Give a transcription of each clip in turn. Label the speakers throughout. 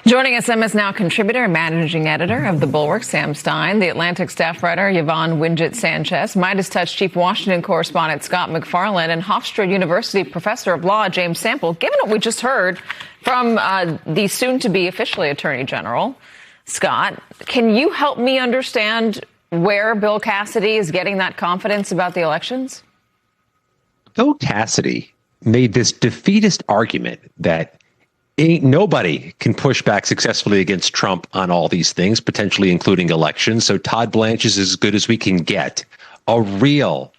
Speaker 1: Joining us, MS Now contributor and managing editor of The Bulwark, Sam Stein, the Atlantic staff writer, Yvonne Wingett Sanchez, Midas Touch chief Washington correspondent Scott MacFarlane, and Hofstra University professor of law James Sample. Given what we just heard from the soon-to-be officially Attorney General, Scott, can you help me understand where Bill Cassidy is getting that confidence about the elections?
Speaker 2: Bill Cassidy made this defeatist argument that nobody can push back successfully against Trump on all these things, potentially including elections. So Todd Blanche is as good as we can get. A real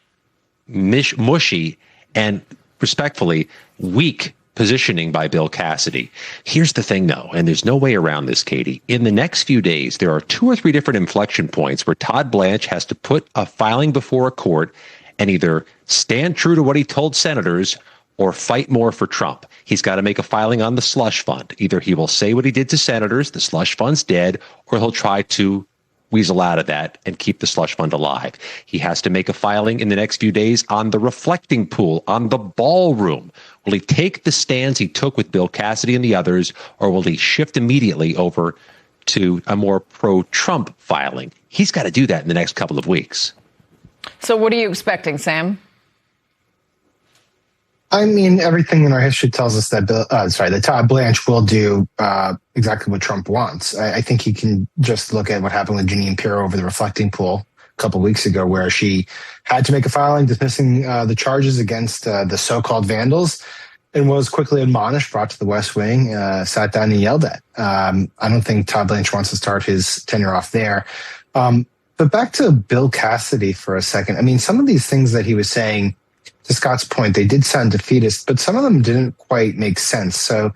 Speaker 2: mushy and respectfully weak positioning by Bill Cassidy. Here's the thing, though, and there's no way around this, Katie. In the next few days, there are 2 or 3 different inflection points where Todd Blanche has to put a filing before a court and either stand true to what he told senators or fight more for Trump. He's got to make a filing on the slush fund. Either he will say what he did to senators, the slush fund's dead, or he'll try to weasel out of that and keep the slush fund alive. He has to make a filing in the next few days on the reflecting pool, on the ballroom. Will he take the stands he took with Bill Cassidy and the others, or will he shift immediately over to a more pro-Trump filing? He's got to do that in the next couple of weeks.
Speaker 1: So what are you expecting, Sam?
Speaker 3: I mean, everything in our history tells us that that Todd Blanche will do exactly what Trump wants. I think he can just look at what happened with Jeanine Pirro over the reflecting pool a couple of weeks ago, where she had to make a filing dismissing the charges against the so-called vandals, and was quickly admonished, brought to the West Wing, sat down and yelled at. I don't think Todd Blanche wants to start his tenure off there. But back to Bill Cassidy for a second. I mean, some of these things that he was saying, to Scott's point, they did sound defeatist, but some of them didn't quite make sense. So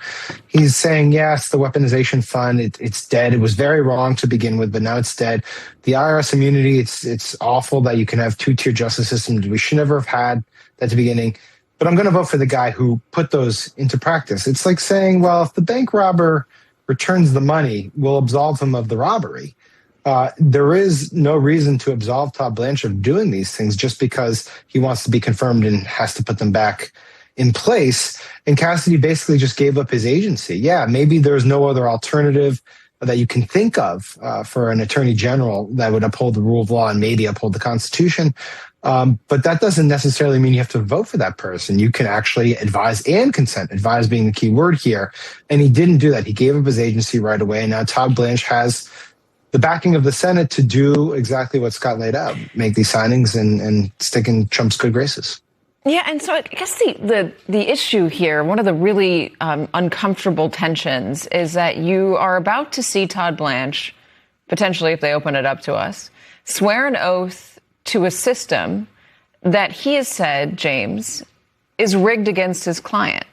Speaker 3: he's saying, yes, the weaponization fund, it's dead. It was very wrong to begin with, but now it's dead. The IRS immunity, it's awful that you can have 2-tier justice systems. We should never have had that at the beginning. But I'm going to vote for the guy who put those into practice. It's like saying, well, if the bank robber returns the money, we'll absolve him of the robbery. There is no reason to absolve Todd Blanche of doing these things just because he wants to be confirmed and has to put them back in place. And Cassidy basically just gave up his agency. Yeah, maybe there's no other alternative that you can think of for an attorney general that would uphold the rule of law and maybe uphold the Constitution. But that doesn't necessarily mean you have to vote for that person. You can actually advise and consent, advise being the key word here. And he didn't do that. He gave up his agency right away. And now Todd Blanche has the backing of the Senate to do exactly what Scott laid out, make these signings and stick in Trump's good graces.
Speaker 1: Yeah, and so I guess the issue here, one of the really uncomfortable tensions, is that you are about to see Todd Blanche, potentially if they open it up to us, swear an oath to a system that he has said, James, is rigged against his client.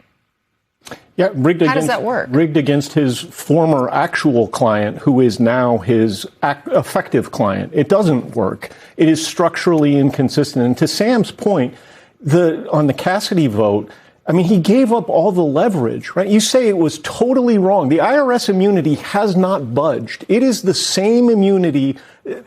Speaker 4: Yeah,
Speaker 1: How does that work?
Speaker 4: Rigged against his former actual client, who is now his effective client. It doesn't work. It is structurally inconsistent. And to Sam's point, on the Cassidy vote, I mean, he gave up all the leverage, right? You say it was totally wrong. The IRS immunity has not budged. It is the same immunity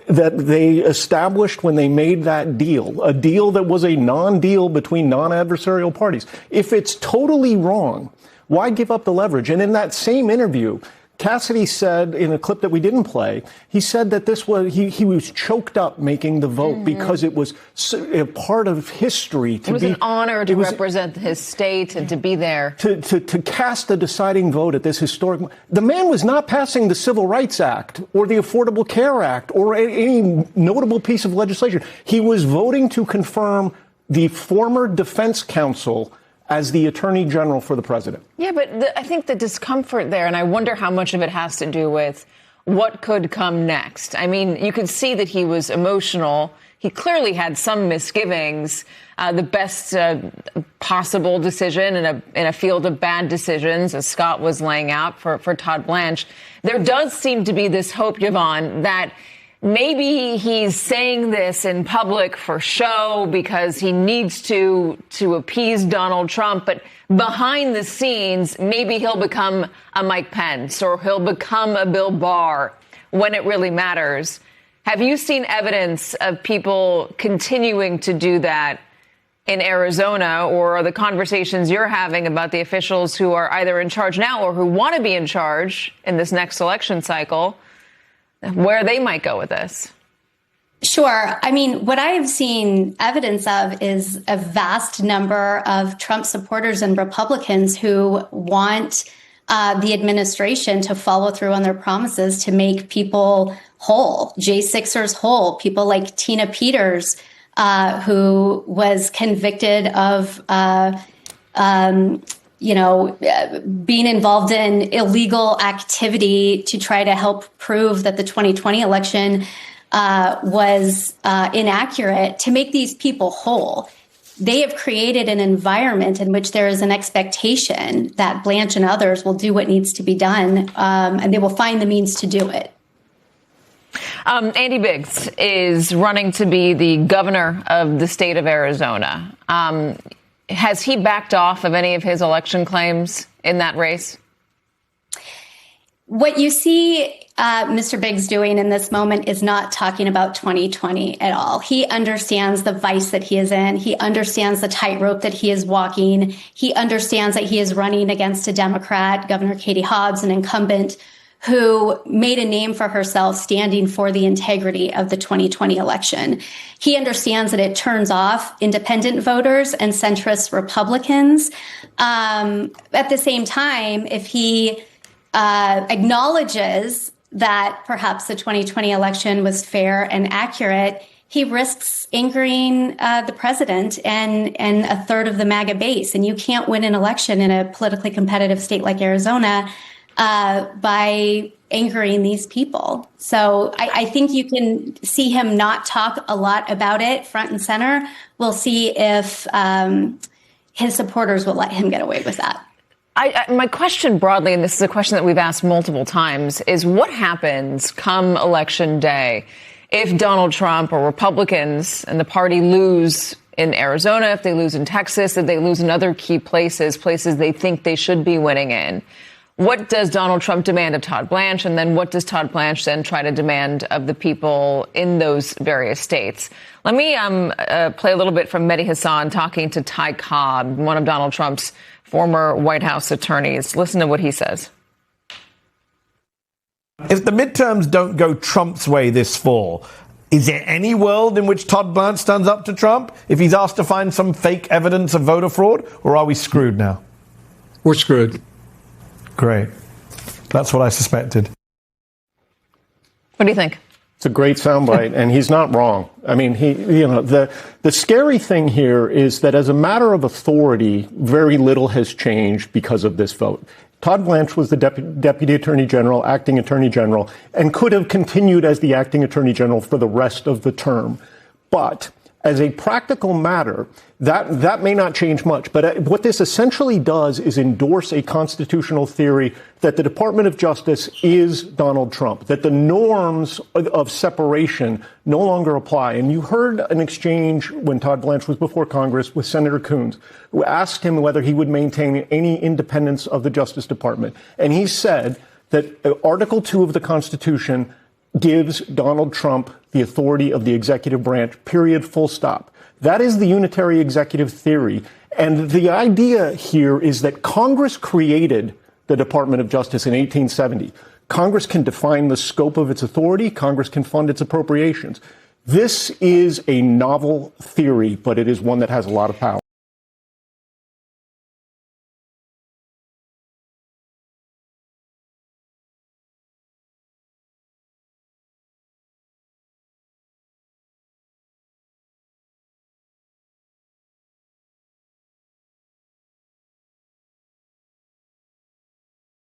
Speaker 4: that they established when they made that deal, a deal that was a non-deal between non-adversarial parties. If it's totally wrong, why give up the leverage? And in that same interview, Cassidy said in a clip that we didn't play, he said that this was he was choked up making the vote because it was a part of history.
Speaker 1: It was an honor to represent his state and to be there.
Speaker 4: To cast a deciding vote at this historic. The man was not passing the Civil Rights Act or the Affordable Care Act or any notable piece of legislation. He was voting to confirm the former defense counsel as the attorney general for the president.
Speaker 1: Yeah, but I think the discomfort there, and I wonder how much of it has to do with what could come next. I mean, you could see that he was emotional. He clearly had some misgivings. The best possible decision in a field of bad decisions, as Scott was laying out for Todd Blanche. There does seem to be this hope, Yvonne, that maybe he's saying this in public for show because he needs to appease Donald Trump. But behind the scenes, maybe he'll become a Mike Pence or he'll become a Bill Barr when it really matters. Have you seen evidence of people continuing to do that in Arizona, or are the conversations you're having about the officials who are either in charge now or who want to be in charge in this next election cycle, where they might go with this?
Speaker 5: Sure. I mean, what I have seen evidence of is a vast number of Trump supporters and Republicans who want the administration to follow through on their promises to make people whole, J6ers whole, people like Tina Peters, who was convicted of, being involved in illegal activity to try to help prove that the 2020 election was inaccurate, to make these people whole. They have created an environment in which there is an expectation that Blanche and others will do what needs to be done, and they will find the means to do it.
Speaker 1: Andy Biggs is running to be the governor of the state of Arizona. Has he backed off of any of his election claims in that race? What you see Mr. Biggs doing in this moment is not talking about 2020 at all. He understands the vice that he is in. He understands the tightrope that he is walking. He understands that he is running against a Democrat, Governor Katie Hobbs, an incumbent who made a name for herself standing for the integrity of the 2020 election. He understands that it turns off independent voters and centrist Republicans. At the same time, if he acknowledges that perhaps the 2020 election was fair and accurate, he risks angering the president and a third of the MAGA base. And you can't win an election in a politically competitive state like Arizona by angering these people. So I think you can see him not talk a lot about it front and center. We'll see if his supporters will let him get away with that. My question broadly, and this is a question that we've asked multiple times, is what happens come Election Day if Donald Trump or Republicans and the party lose in Arizona, if they lose in Texas, if they lose in other key places they think they should be winning in? What does Donald Trump demand of Todd Blanche? And then what does Todd Blanche then try to demand of the people in those various states? Let me play a little bit from Mehdi Hasan talking to Ty Cobb, one of Donald Trump's former White House attorneys. Listen to what he says.
Speaker 6: If the midterms don't go Trump's way this fall, is there any world in which Todd Blanche stands up to Trump if he's asked to find some fake evidence of voter fraud? Or are we screwed now?
Speaker 7: We're screwed.
Speaker 6: Great. That's what I suspected.
Speaker 1: What do you think?
Speaker 4: It's a great soundbite, and he's not wrong. I mean, the scary thing here is that as a matter of authority, very little has changed because of this vote. Todd Blanche was the Deputy Attorney General, Acting Attorney General, and could have continued as the Acting Attorney General for the rest of the term. But as a practical matter, that may not change much. But what this essentially does is endorse a constitutional theory that the Department of Justice is Donald Trump, that the norms of separation no longer apply. And you heard an exchange when Todd Blanche was before Congress with Senator Coons, who asked him whether he would maintain any independence of the Justice Department. And he said that Article 2 of the Constitution gives Donald Trump the authority of the executive branch, period, full stop. That is the unitary executive theory. And the idea here is that Congress created the Department of Justice in 1870. Congress can define the scope of its authority. Congress can fund its appropriations. This is a novel theory, but it is one that has a lot of power.